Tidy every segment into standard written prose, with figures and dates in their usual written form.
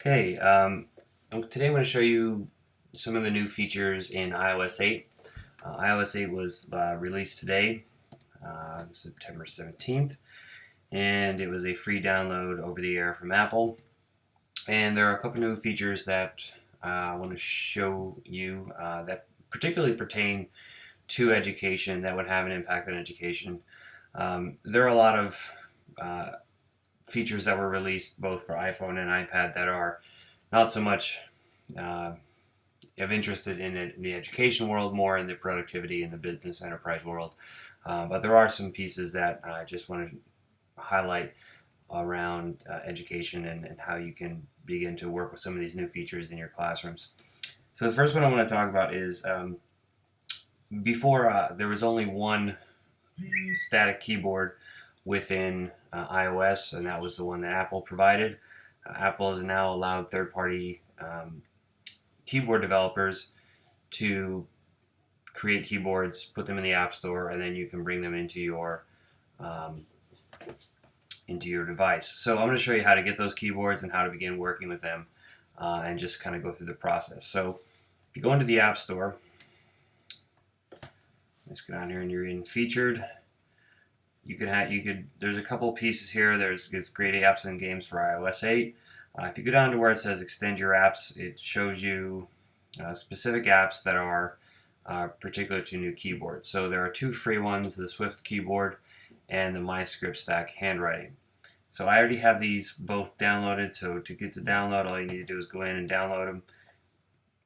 Okay, today I'm going to show you some of the new features in iOS 8. iOS 8 was released today, September 17th, and it was a free download over the air from Apple. And there are a couple new features that I want to show you that particularly pertain to education that would have an impact on education. There are a lot of uh, features that were released both for iPhone and iPad that are not so much uh, of interest in the education world, more in the productivity in the business enterprise world. But there are some pieces that I just want to highlight around education and how you can begin to work with some of these new features in your classrooms. So the first one I want to talk about is before there was only one static keyboard within iOS, and that was the one that Apple provided. Apple has now allowed third-party keyboard developers to create keyboards, put them in the App Store, and then you can bring them um, into your device. So I'm going to show you how to get those keyboards and how to begin working with them, and just kind of go through the process. So if you go into the App Store, let's go down here and you're in Featured. There's a couple pieces here. It's great apps and games for iOS 8. If you go down to where it says extend your apps, it shows you specific apps that are particular to new keyboards. So there are two free ones, the Swift keyboard and the MyScript Stack handwriting. So I already have these both downloaded, so to get to download, all you need to do is go in and download them,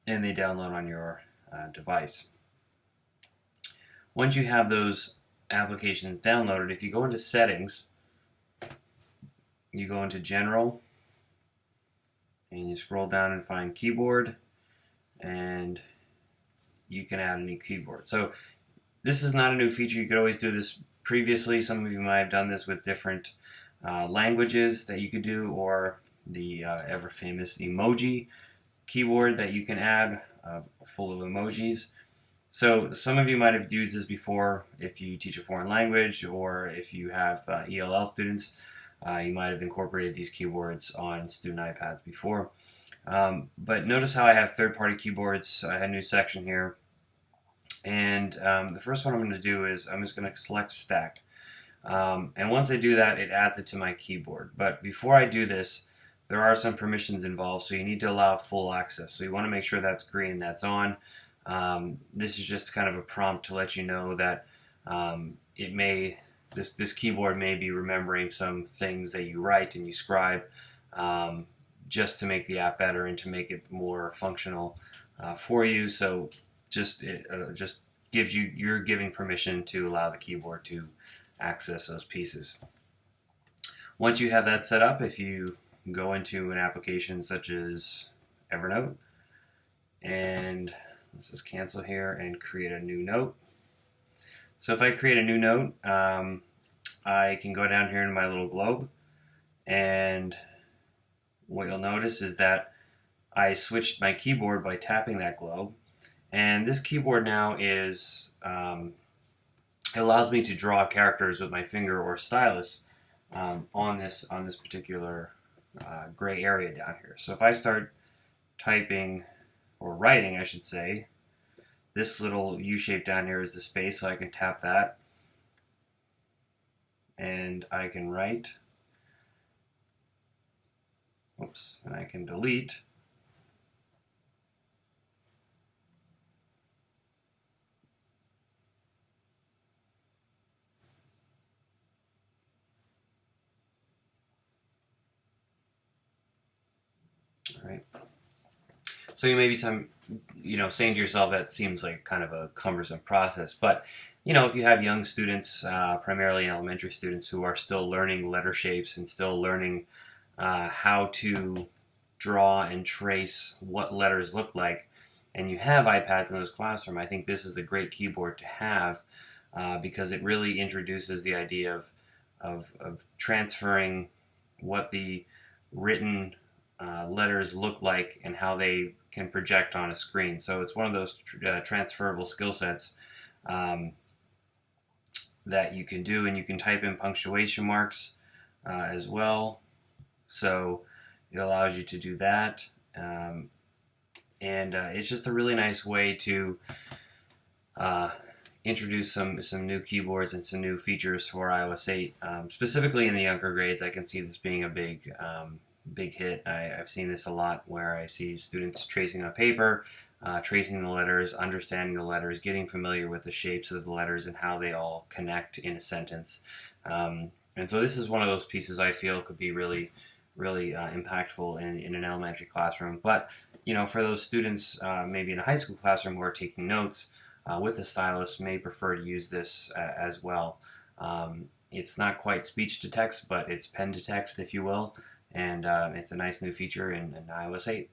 and they download on your device. Once you have those applications downloaded, if you go into Settings, you go into General, and you scroll down and find Keyboard, and you can add a new keyboard. So this is not a new feature. You could always do this previously. Some of you might have done this with different languages that you could do, or the ever famous emoji keyboard that you can add full of emojis. So some of you might have used this before if you teach a foreign language, or if you have ELL students. You might have incorporated these keyboards on student iPads before. But notice how I have third-party keyboards. I have a new section here. And the first one I'm going to do is I'm just going to select Stack. And once I do that, it adds it to my keyboard. But before I do this, there are some permissions involved, so you need to allow full access. So you want to make sure that's green, that's on. This is just kind of a prompt to let you know that this keyboard may be remembering some things that you write and you scribe, just to make the app better and to make it more functional for you. So just gives you're giving permission to allow the keyboard to access those pieces. Once you have that set up, if you go into an application such as Evernote, and let's just cancel here and create a new note. So if I create a new note, I can go down here in my little globe, and what you'll notice is that I switched my keyboard by tapping that globe, and this keyboard now is it allows me to draw characters with my finger or stylus on this particular gray area down here. So if I start typing, or writing I should say, this little U shape down here is the space, so I can tap that and I can write. Oops, and I can delete. All right. So you may be saying to yourself that seems like kind of a cumbersome process, but if you have young students, primarily elementary students, who are still learning letter shapes and still learning how to draw and trace what letters look like, and you have iPads in those classroom, I think this is a great keyboard to have, because it really introduces the idea of transferring what the written letters look like and how they can project on a screen. So it's one of those transferable skill sets that you can do, and you can type in punctuation marks as well. So it allows you to do that. And it's just a really nice way to uh, introduce some new keyboards and some new features for iOS 8. Specifically in the younger grades, I can see this being a big hit. I've seen this a lot where I see students tracing on paper, tracing the letters, understanding the letters, getting familiar with the shapes of the letters and how they all connect in a sentence. And so this is one of those pieces I feel could be really impactful in an elementary classroom. But for those students maybe in a high school classroom who are taking notes with a stylus, may prefer to use this as well. It's not quite speech to text, but it's pen to text, if you will, and it's a nice new feature in iOS 8.